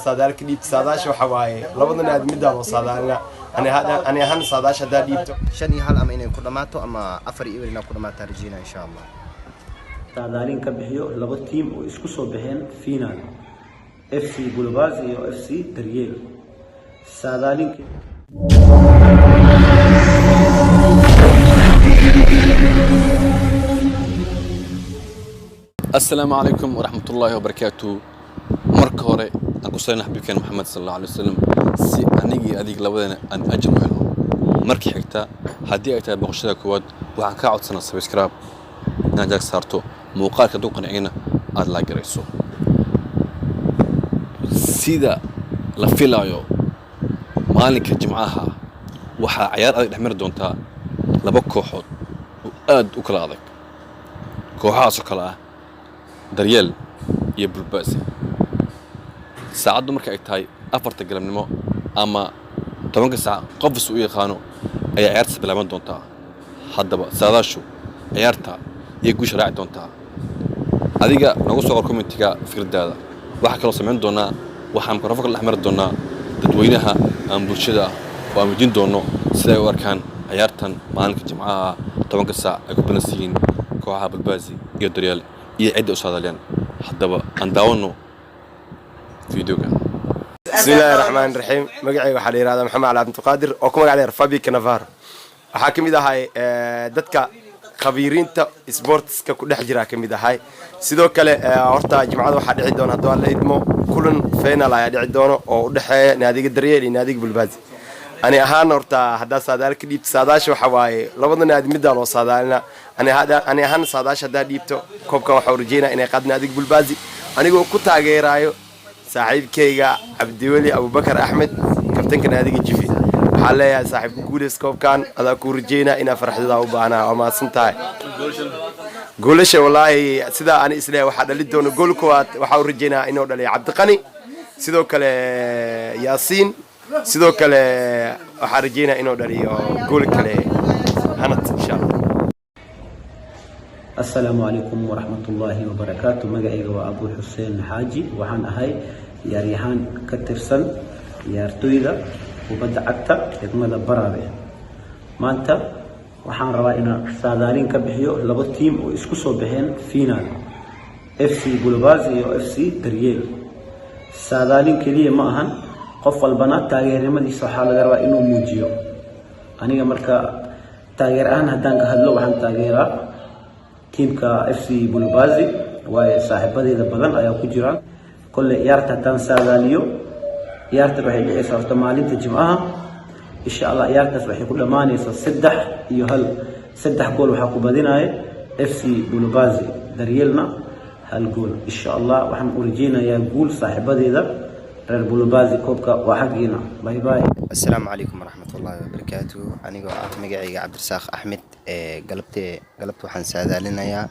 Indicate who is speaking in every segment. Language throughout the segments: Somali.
Speaker 1: صادال كديب صاداش وحواي لبضنا أدمي دار وصادالنا أنا هن صاداش هذا ديبته
Speaker 2: شني هل أما إنه كل ما تو أما أفري إبرنا كل ما ترجينا إن شاء الله
Speaker 3: صادالين كبحيو لبض تيم وإسكوسو بهن فينال FC بولوبازي أو FC دريل صادالين
Speaker 4: السلام عليكم ورحمة الله وبركاته. مرك هوري أكو سيدنا حبيبنا محمد صلى الله عليه وسلم سي أنيجي أديك لودنا أن أجمع له مركي حكتا هدي أكتا بقشة كواد وعن كعود سنة سبسكرايب ناجاك صارتو موقع كدوق نعينا أدلا جريسو سيدا لفيلايو مالك جمعها وحا عيار أديك نحمر دونتا لبكو حوت وآد وكلا أديك كوحاس وكلا دريال يبل باسي ساعد مركا ايتاي افرت قلمنمو اما 10 ساعه قفص ويا خانو اي عيارت بلابان دونتا حدبا ساداشو عيارتا يغوش راعي دونتا اديغا نوغو سو كومنتيغا فكردادا waxa kala sameyn doona waxaan mikrafoonka la xamar doona dadweynaha aan bulshada waa mudin doono sida ay u arkaan ciyaartan maalinka jimcaha 10 saac ay ku banasiin kooxaha balbaazi iyo daryaal iyo cid u saadalyan hadaba aan daawano فيديوغا
Speaker 1: بسم الله الرحمن الرحيم مقعي waxaa la yiraahdaa Maxamed Ali Abdi Qaadir oo ku magac dheer Fabi Cannavaro waxa kamid ahay dadka khabiiriinta sportska ku dhex jira kamid ahay sidoo kale horta jimcada waxa dhici doona hadoo la idmo kulan final ayaa dhici doona oo u dhaxeeya naadiga Daryeel iyo naadiga Bulbaazi ani ahaan horta hadaa saadaal ka dhiibto saadaash waxa waaye labadana aad mid loo saadaalna ani ahaan saadaash hadaa dhiibto koobka waxa rajeynaa inay qaad naadiga Bulbaazi anigoo ku taageerayo صاحبكيغا عبدولي ابو بكر احمد كابتن ناديga jifi waxa leeyahay saaxiibku guuleys koobkan ada ku rajeyna ina farxada u baana ama santahay goolasha wallahi sida aan isleeyahay waxa dhali doono gool koowaad waxa uu rajeynaa inuu dhaliyo Cabdiqani sidoo kale Yaasiin sidoo kale waxa rajeynaa inuu dhaliyo gool kale hanad insha Allah
Speaker 3: السلام عليكم ورحمة الله وبركاته مقعيق وأبو حسين حاجي وحان أهي ياريهان كترسن يارتويدا وبدأ عكتا يكمل برابي مانتا وحان روائنا سادالين كبحيو لبو تيم وإسكسو بهن فينال FC بولوبازي أو FC دريل سادالين كلية معهن قف البنات تاغير مدي سوحالة روائنو موجيو أنيقا مركا تاغير أهن هدان كهدلو وحان تاغيرا تيمكا FC بولوبازي وصاحبتي بدن ayaa ku jiraan kulli ciyaarta tan saadaaliyo ciyaarta waxay dhicaysaa horta maalinta jimcaha insha Allah ciyaartaas waxay ku dhamaanaysaa 3 iyo 3 gool waxa ku badinaya FC Bulubazi Daryeelna hal gool insha Allah waxaan u rajeynayaa gool saaxibadeeda reer Bulubazi koobka waa xaqiina bye bye
Speaker 2: السلام عليكم ورحمة الله وبركاته أنا مقعي عبد الرزاق أحمد قلبت وحن سادالنا يا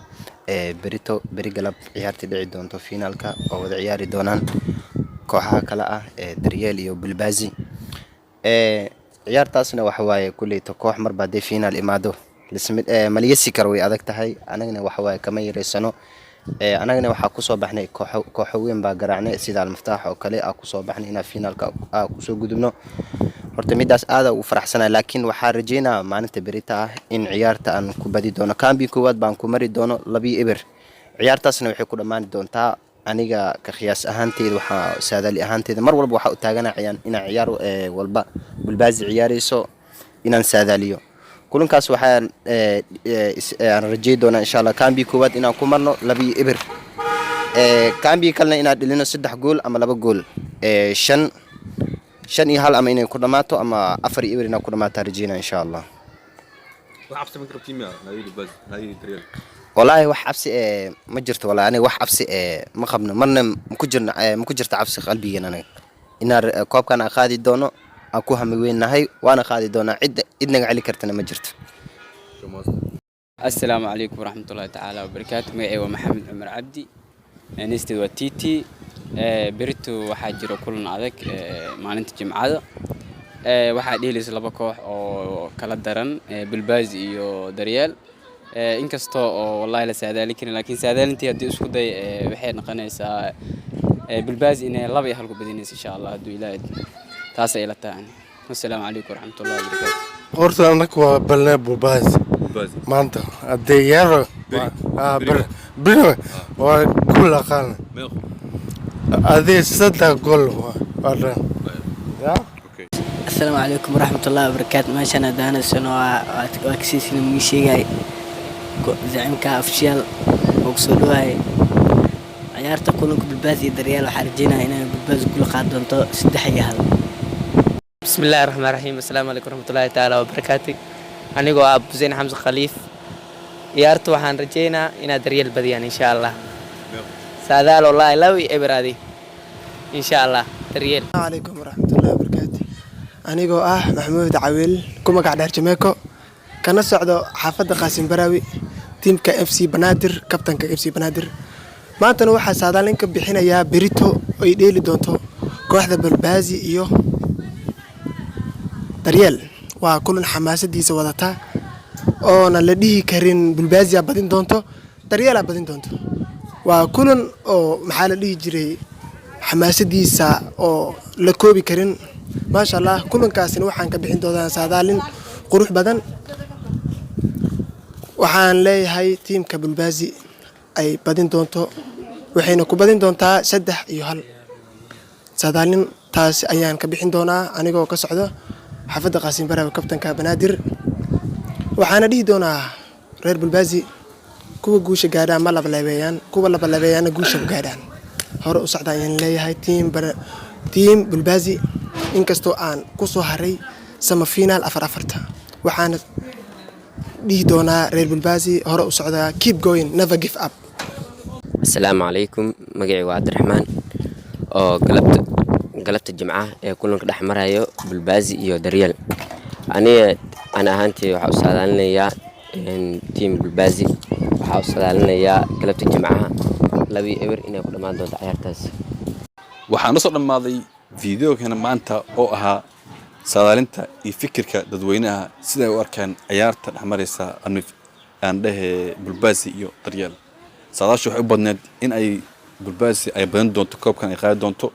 Speaker 2: بري قلب عيارتي دعي دونتو فينالكا أو عياري دونان كوحا كلا دريالي وبالبازي عيار تاسنا وحواي كل كوح مر بعد فينال إمادو مليسي كروي أدك تهي أنا وحواي كما يرسنو أنا waxaa ku soo baxnay koox weyn baa garaacnay sida Al-Maftaah oo kale ku soo baxnay ina finalka ku soo gudubno horta midaas aad u faraxsanahay laakiin waxa rajeynaa maalinta berita ah in ciyaarta aan ku badi doono kambi koowaad baan ku mari doono 2-1 ciyaartaasna waxay ku dhamaan doontaa aniga ka qiyaas ahaanteed waxa saadaali ahaanteed mar walba waxa u taaganayaan ina ciyaar walba Bulbaazi ciyaarayso inaan saadaaliyo kulankaas waxaan rajay doonaa insha Allah kambi koowaad inaan ku marno 2-1 kambi kalena inaan dhilino 3 gool ama 2 gool 5 iyo hal ama inay ku dhamaato ama 4-1 inaan ku dhamaato rajayna insha Allah
Speaker 4: wax absi makro tiim naadi baz naadi daryaal
Speaker 2: wallahi wax absi ma jirto wallahi aniga wax absi ma qabno marna ma ku jirta absi qalbigeena aniga inaan koobkan qaadi doono aku hamweenahay waana qaadi doona cidna cali kartana ma jirto
Speaker 5: السلام عليكم ورحمة الله تعالى وبركاته معي ومحمد عمر عبدي نستي وتيتي بريتو waxaa jiro kulan adag maalinta jimcada waxaa dheelaysa laba koox oo kala daran Bulbaazi iyo Daryeel inkastoo oo wallahi la saadaali karin laakiin saadaalintii hadii isku day waxay noqonaysaa بالباز إن الله بيحلقوا بدينيس إن شاء الله هدو إلى تاسع إلى تاني. والسلام عليكم ورحمة الله وبركاته.
Speaker 6: horta anaku waa balnaa bulbaasi maanta haddee yaro bino waa ku laqaan adee saddex gol waa dhan
Speaker 7: السلام عليكم ورحمة الله وبركاته ما شاء دانا سنة وأكسيس الميشي جاي زعيم كافشيال وقصدوها عيارته كلهم بالباز يدريال وحرجينا هنا بالباز كل قادم تو سدحية هذا
Speaker 8: بسم الله الرحمن الرحيم السلام عليكم ورحمة الله تعالى وبركاته أنا جو أبو زين حمزة خليف عيارته وحن رجينا هنا دريال بديان إن شاء الله سادال والله لوي إبرادي إن شاء الله دريال.
Speaker 9: السلام عليكم ورحمة الله وبركاته أنا جو محمود عويل كم قاعد هرجميكو كان صعدوا حافظ قاسم براوي تيم كإف سي بنادر كابتن كإف سي بنادر ما أنت نوح سادالين كبحنا يا بريتو ويديلي دونتو كواحدة بالبازي إيوه دريال وكل حماسة دي سوادتها أنا لديه كرين بالبازي بدين دونتو دريال بدين دونتو وكل محل اللي يجري حماسة دي سا أو لكوبي كرين ما شاء الله كلن كاسين وحن كبحين دودان سادالين قروح بدن وحن لي هاي تيم كبلبازي أي بدين دونتو وحين كبدين دونتا سدح يهال سادالين تاس أيان كبحين دونا أنا جو كسعده حفظ قاسم برا وكابتن كبنادر وحنا دي دونا رير بلبازي كوا جوش قادان ما لبلبيان كوا لبلبيان جوش بقادان هرو سعدان لي هاي تيم بلبازي inkastoo aan ku soo haray sama final afarta waxaan dhigi doonaa reer bulbaasi hore u socdaa keep going never give up.
Speaker 10: السلام عليكم مجيء وعبد الرحمن قلبت الجمعة كلهم كده حمرايو بالبازي يو دريال أنا هانتي وحوصل لنا يا تيم بالبازي وحوصل لنا يا قلبت الجمعة لبي إبر إني كل ما عندهم عيارتاس
Speaker 4: وحنصل الماضي فيديو كان maanta oo ahaa saadaalinta iyo fikirka dadweynaha sida ay u arkaan ciyaarta dhaxmaraysa aan dhahe bulbaasi iyo daryeel saadaashu waxay u badneed in ay bulbaasi ay badan doonto koobkan ay qaadi doonto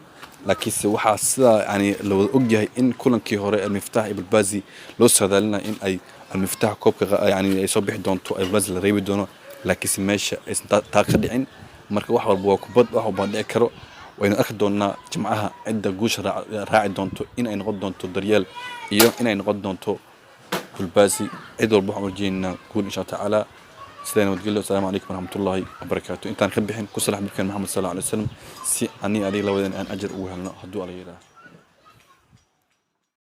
Speaker 4: laakiinse waxa sida yani la wada og yahay in kulankii hore al-miftaax iyo bulbaasi loo saadaalina in ay al-miftaax koobka yani ay soo bixi doonto ay bulbaasi la reebi doono laakiinse meesha aysan taa ka dhicin marka wax walba waa kubad wax walba dhici karo وإنه أخذ دونا جمعها عدة جوش راعي دونتو إن أي نقد دونتو دريال إياه إن أي نقد دونتو بالباسي عدة البحر مرجينا كون إن شاء الله تعالى سلام وتقول السلام عليكم ورحمة الله وبركاته. أنت نخبي حين كسر محمد صلى الله عليه وسلم سي أني عليه لو أن أجر وهلنا هدو عليه.